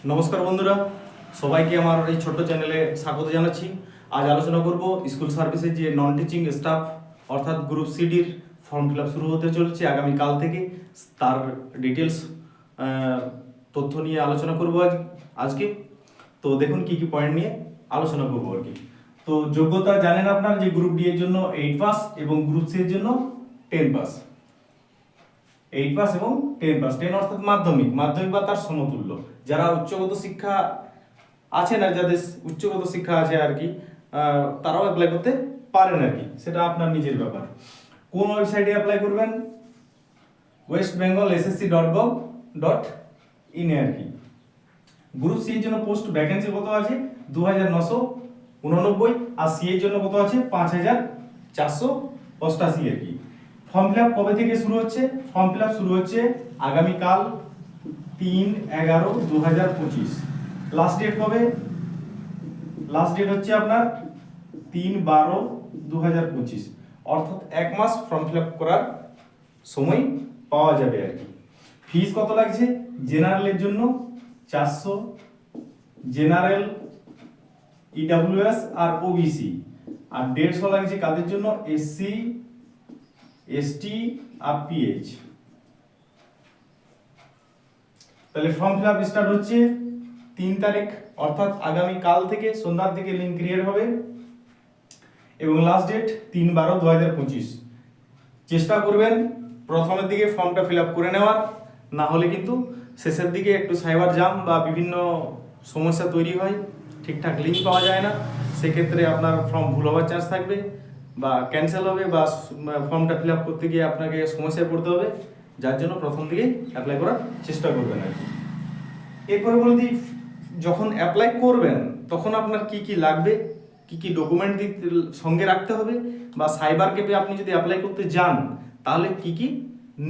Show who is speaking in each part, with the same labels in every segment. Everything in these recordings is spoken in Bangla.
Speaker 1: নমস্কার বন্ধুরা, সবাইকে আমার এই ছোট্ট চ্যানেলে স্বাগত জানাচ্ছি। আজ আলোচনা করব স্কুল সার্ভিসের যে নন টিচিং স্টাফ অর্থাৎ গ্রুপ সিডির ফর্ম ফিল আপ শুরু হতে চলেছে আগামীকাল থেকে। তার ডিটেলস তথ্য নিয়ে আলোচনা করব আজকে। তো দেখুন কি কি পয়েন্ট নিয়ে আলোচনা করব আর কি। তো যোগ্যতা জানেন আপনার যে গ্রুপ ডি এর জন্য 8 পাস এবং গ্রুপ সি এর জন্য 10 পাস। 8 পাস এবং 10 পাস, 10 অর্থাৎ মাধ্যমিক বা তার সমতুল্য। যারা উচ্চগত শিক্ষা আছে না, যাদের উচ্চগত শিক্ষা আছে আর কি, তারাও অ্যাপ্লাই করতে পারেন আর কি, সেটা আপনার নিজের ব্যাপার। কোন ওয়েবসাইটে অ্যাপ্লাই করবেন? westbengal.ssc.gov.in এ আর কি। গ্রুপ সি এর জন্য পোস্ট ভ্যাকেন্সি কত আছে? 2989, আর সি এর জন্য কত আছে? 5485 আর কি। ফর্ম ফিল আপ কবে থেকে শুরু হচ্ছে? ফর্ম ফিল আপ শুরু হচ্ছে আগামীকাল 3/11/2025। লাস্ট ডেট কবে? লাস্ট ডেট হচ্ছে আপনার 3/12/2025, অর্থাৎ এক মাস ফর্ম ফিল আপ করার সময় পাওয়া যাবে আর কি। ফিস কত লাগছে? জেনারেলের জন্য 400, জেনারেল, ইডব্লিউএস আর ওবিসি, আর 150 লাগছে কাদের জন্য? এসসি, এসটি আর পিএইচ। তাহলে ফর্ম ফিল আপ স্টার্ট হচ্ছে 3 তারিখ, অর্থাৎ আগামী কাল থেকে সন্ধ্যার দিকে লিংক ক্রিয়েট হবে এবং লাস্ট ডেট 3/12/2025। চেষ্টা করবেন প্রথমের দিকে ফর্মটা ফিল আপ করে নেওয়ার, না হলে কিন্তু শেষের দিকে একটু সাইবার জাম বা বিভিন্ন সমস্যা তৈরি হয়, ঠিকঠাক লিঙ্ক পাওয়া যায় না, সেক্ষেত্রে আপনার ফর্ম ভুল হওয়ার চান্স থাকবে বা ক্যান্সেল হবে বা ফর্মটা ফিল আপ করতে গিয়ে আপনাকে সমস্যায় পড়তে হবে। যার জন্য প্রথম দিকেই অ্যাপ্লাই করার চেষ্টা করবেন আর কি। এরপরে বলে দিই, যখন অ্যাপ্লাই করবেন তখন আপনার কি কি লাগবে, কি কি ডকুমেন্ট সঙ্গে রাখতে হবে, বা সাইবার ক্যাফে আপনি যদি অ্যাপ্লাই করতে যান তাহলে কি কি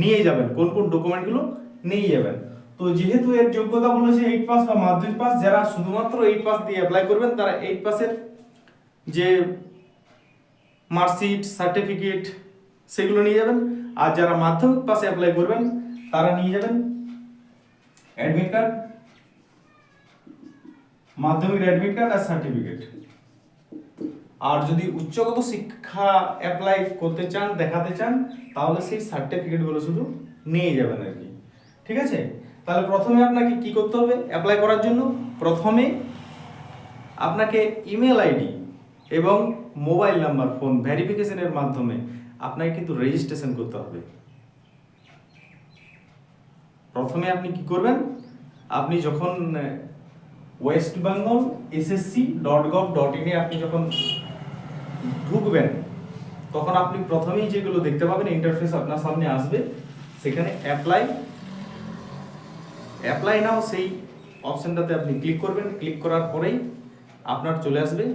Speaker 1: নিয়ে যাবেন, কোন কোন ডকুমেন্টগুলো নিয়ে যাবেন। তো যেহেতু এর যোগ্যতা বলেছে 8 পাস বা মাধ্যমিক পাস, যারা শুধুমাত্র 8 পাস দিয়ে অ্যাপ্লাই করবেন তারা 8 পাসের যে মার্কশিট, সার্টিফিকেট সেগুলো নিয়ে যাবেন, আর যারা মাধ্যমিক পাসে অ্যাপ্লাই করবেন তারা নিয়ে যাবেন অ্যাডমিট কার্ড, মাধ্যমিক অ্যাডমিট কার্ড আর সার্টিফিকেট। আর যদি উচ্চগত শিক্ষা অ্যাপ্লাই করতে চান, দেখাতে চান, তাহলে সেই সার্টিফিকেটগুলো শুধু নিয়ে যাবেন আর কি। ঠিক আছে? তাহলে প্রথমে আপনাকে কি করতে হবে অ্যাপ্লাই করার জন্য? প্রথমে আপনাকে ইমেল আইডি এবং মোবাইল নাম্বার, ফোন ভেরিফিকেশনের মাধ্যমে আপনাকে কিন্তু রেজিস্ট্রেশন করতে হবে। প্রথমে আপনি কি করবেন? আপনি যখন westbengal.ssc.gov.in এ আপনি যখন ঢুকবেন, তখন আপনি প্রথমেই যেগুলো দেখতে পাবেন, ইন্টারফেস আপনার সামনে আসবে, সেখানে অ্যাপ্লাই নাও সেই অপশনটাতে আপনি ক্লিক করবেন। ক্লিক করার পরেই আপনার চলে আসবে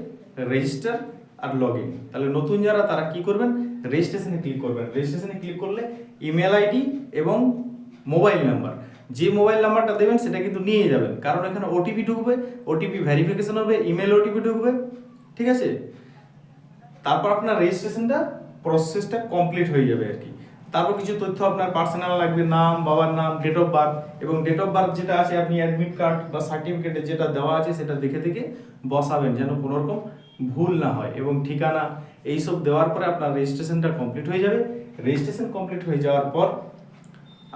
Speaker 1: রেজিস্টার আর লগ ইন। তাহলে নতুন যারা তারা কি করবেন? রেজিস্ট্রেশনে ক্লিক করবেন। রেজিস্ট্রেশনে ক্লিক করলে ইমেল আইডি এবং মোবাইল নাম্বার, যে মোবাইল নাম্বারটা দেবেন সেটা কিন্তু নিয়ে যাবেন, কারণ এখানে ওটিপি ঢুকবে, ওটিপি ভেরিফিকেশন হবে, ইমেল ওটিপি ঢুকবে। ঠিক আছে? তারপর আপনার রেজিস্ট্রেশনটা প্রসেসটা কমপ্লিট হয়ে যাবে আর কি। তারপর কিছু তথ্য আপনার পার্সোনাল লাগবে, নাম, বাবার নাম, ডেট অফ বার্থ, এবং ডেট অফ বার্থ যেটা আছে আপনি অ্যাডমিট কার্ড বা সার্টিফিকেটে যেটা দেওয়া আছে সেটা দেখে দেখে বসাবেন, যেন কোনো রকম ভুল না হয়, এবং ঠিকানা এইসব দেওয়ার পরে আপনার রেজিস্ট্রেশনটা কমপ্লিট হয়ে যাবে। রেজিস্ট্রেশন কমপ্লিট হয়ে যাওয়ার পর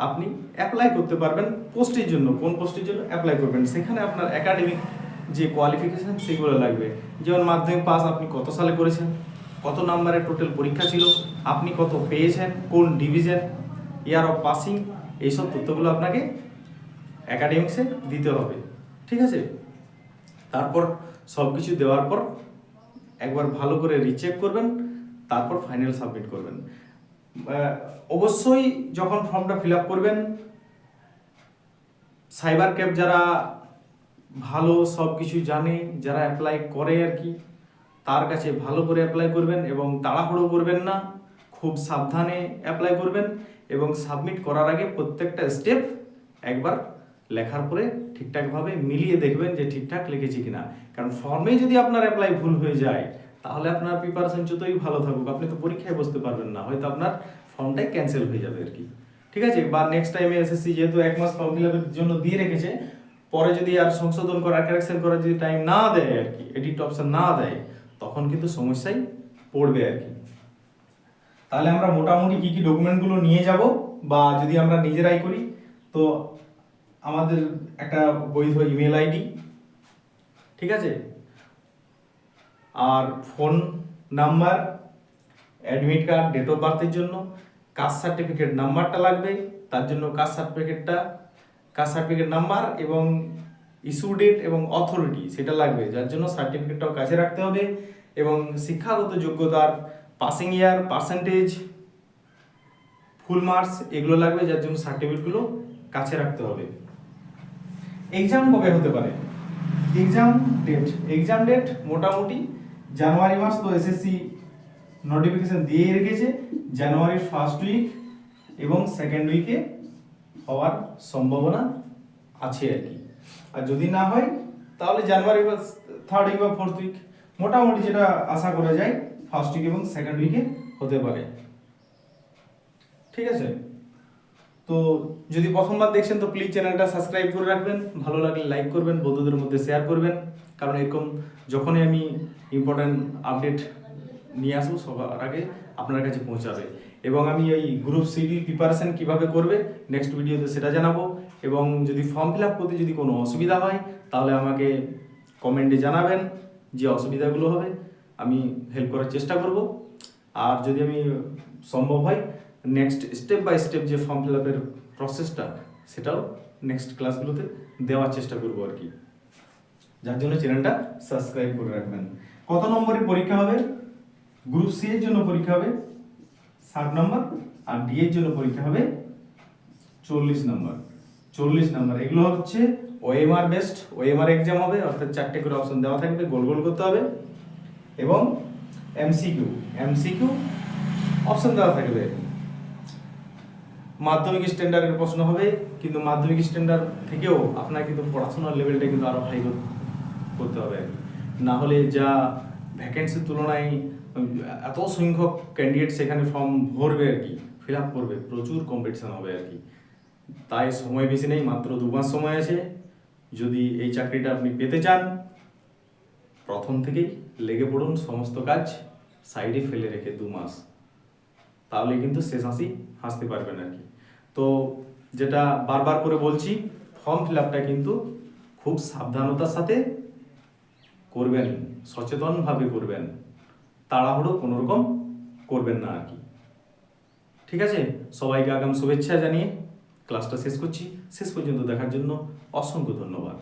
Speaker 1: আপনি অ্যাপ্লাই করতে পারবেন পোস্টের জন্য। কোন পোস্টের জন্য অ্যাপ্লাই করবেন? সেখানে আপনার একাডেমিক যে কোয়ালিফিকেশান সেগুলো লাগবে, যেমন মাধ্যমিক পাস আপনি কত সালে করেছেন, কত নাম্বারের টোটাল পরীক্ষা ছিল, আপনি কত পেয়েছেন, কোন ডিভিশন, ইয়ার অফ পাসিং, এইসব তথ্যগুলো আপনাকে একাডেমিক্সে দিতে হবে। ঠিক আছে? তারপর সব কিছু দেওয়ার পর একবার ভালো করে রিচেক করবেন, তারপর ফাইনাল সাবমিট করবেন। অবশ্যই যখন ফর্মটা ফিল আপ করবেন, সাইবার ক্যাফ যারা ভালো সব কিছু জানে, যারা অ্যাপ্লাই করে আর কি, তার কাছে ভালো করে অ্যাপ্লাই করবেন এবং তাড়াহুড়ো করবেন না, খুব সাবধানে অ্যাপ্লাই করবেন, এবং সাবমিট করার আগে প্রত্যেকটা স্টেপ একবার লেখার পরে ঠিকঠাকভাবে মিলিয়ে দেখবেন যে ঠিকঠাক লিখেছি কিনা। কারণ ফর্মে যদি আপনার অ্যাপ্লাই ভুল হয়ে যায়, তাহলে আপনার প্রিপারেশন যতই ভালো থাকুক, আপনি তো পরীক্ষায় বসতে পারবেন না, হয়তো আপনার ফর্মটাই ক্যান্সেল হয়ে যাবে আর কি। ঠিক আছে? বা নেক্সট টাইমে এসএসসি যেহেতু এক মাস ফর্ম ফিল আপের জন্য দিয়ে রেখেছে, পরে যদি আর সংশোধন করা কারেকশন করার যদি টাইম না দেয় আর কি, এডিট অপশন না দেয়, তখন কিন্তু সমস্যায় পড়বে আর কি। তাহলে আমরা মোটামুটি কি কি ডকুমেন্টগুলো নিয়ে যাব, বা যদি আমরা নিজেরাই করি তো আমাদের একটা বৈধ ইমেল আইডি, ঠিক আছে, আর phone number, admit card, date of বার্থের জন্য কাস্ট সার্টিফিকেট নাম্বারটা লাগবে, তার জন্য কাস্ট সার্টিফিকেট নাম্বার এবং ইস্যু ডেট এবং অথরিটি সেটা লাগবে, যার জন্য সার্টিফিকেটটাও কাছে রাখতে হবে, এবং শিক্ষাগত যোগ্যতার পাসিং ইয়ার, পার্সেন্টেজ, ফুল মার্কস এগুলো লাগবে, যার জন্য সার্টিফিকেটগুলো কাছে রাখতে হবে। এক্সাম কবে হতে পারে? এক্সাম ডেট মোটামুটি জানুয়ারি মাস, তো এসএসসি নোটিফিকেশন দিয়ে রেখেছে জানুয়ারির ফার্স্ট উইক এবং সেকেন্ড উইকে হওয়ার সম্ভাবনা আছে আর কি। আর যদি না হয় তাহলে জানুয়ারি বা থার্ড উইক বা ফোর্থ উইক, মোটামুটি যেটা আশা করা যায় ফার্স্ট উইক এবং সেকেন্ড উইকে হতে পারে, ঠিক আছে। তো যদি প্রথমবার দেখছেন তো প্লিজ চ্যানেলটা সাবস্ক্রাইব করে রাখবেন, ভালো লাগলে লাইক করবেন, বন্ধুদের মধ্যে শেয়ার করবেন, কারণ এরকম যখনই আমি ইম্পর্ট্যান্ট আপডেট নিয়ে আসবো সবার আগে আপনার কাছে পৌঁছাবে। এবং আমি এই গ্রুপ সিডি প্রিপারেশন কিভাবে করবে নেক্সট ভিডিওতে সেটা জানাবো। এবং যদি ফর্ম ফিল আপ করতে যদি কোনো অসুবিধা হয় তাহলে আমাকে কমেন্টে জানাবেন, যে অসুবিধাগুলো হবে আমি হেল্প করার চেষ্টা করব। আর যদি আমি সম্ভব হয় নেক্সট স্টেপ বাই স্টেপ যে ফর্ম ফিল আপের প্রসেসটা সেটাও নেক্সট ক্লাসগুলোতে দেওয়ার চেষ্টা করব আর কি, যার জন্য চ্যানেলটা সাবস্ক্রাইব করে রাখবেন। কত নম্বরের পরীক্ষা হবে? গ্রুপ সি এর জন্য পরীক্ষা হবে 60 নম্বর, আর ডি এর জন্য পরীক্ষা হবে 40 নম্বর। 40 নম্বর এগুলো হচ্ছে ওএমআর বেসড, ওএমআর এক্সাম হবে, অর্থাৎ 4টে করে অপশন দেওয়া থাকবে, গোল গোল করতে হবে, এবং এমসিকিউ অপশন দেওয়া থাকবে। মাধ্যমিক স্ট্যান্ডার্ডের প্রশ্ন হবে, কিন্তু মাধ্যমিক স্ট্যান্ডার্ড থেকেও আপনার কিন্তু পড়াশোনার লেভেলটা কিন্তু আরো হাই করতে হবে, না হলে যা ভ্যাকেন্সির তুলনায় এত সংখ্যক ক্যান্ডিডেট সেখানে ফর্ম ভরবে আর কি, ফিল আপ করবে, প্রচুর কম্পিটিশন হবে আর কি। তাই সময় বেশি নেই, মাত্র 2 মাস সময় আছে। যদি এই চাকরিটা আপনি পেতে চান প্রথম থেকেই লেগে পড়ুন, সমস্ত কাজ সাইডে ফেলে রেখে 2 মাস, তাহলে কিন্তু শেষ হাসতে পারবেন আর কি। তো যেটা বারবার করে বলছি, ফর্ম ফিল আপটা কিন্তু খুব সাবধানতার সাথে করবেন, সচেতনভাবে করবেন, তাড়াহুড়ো কোনো রকম করবেন না আর কি, ঠিক আছে। সবাইকে আগাম শুভেচ্ছা জানিয়ে ক্লাসটা শেষ করছি। শেষ পর্যন্ত দেখার জন্য অসংখ্য ধন্যবাদ।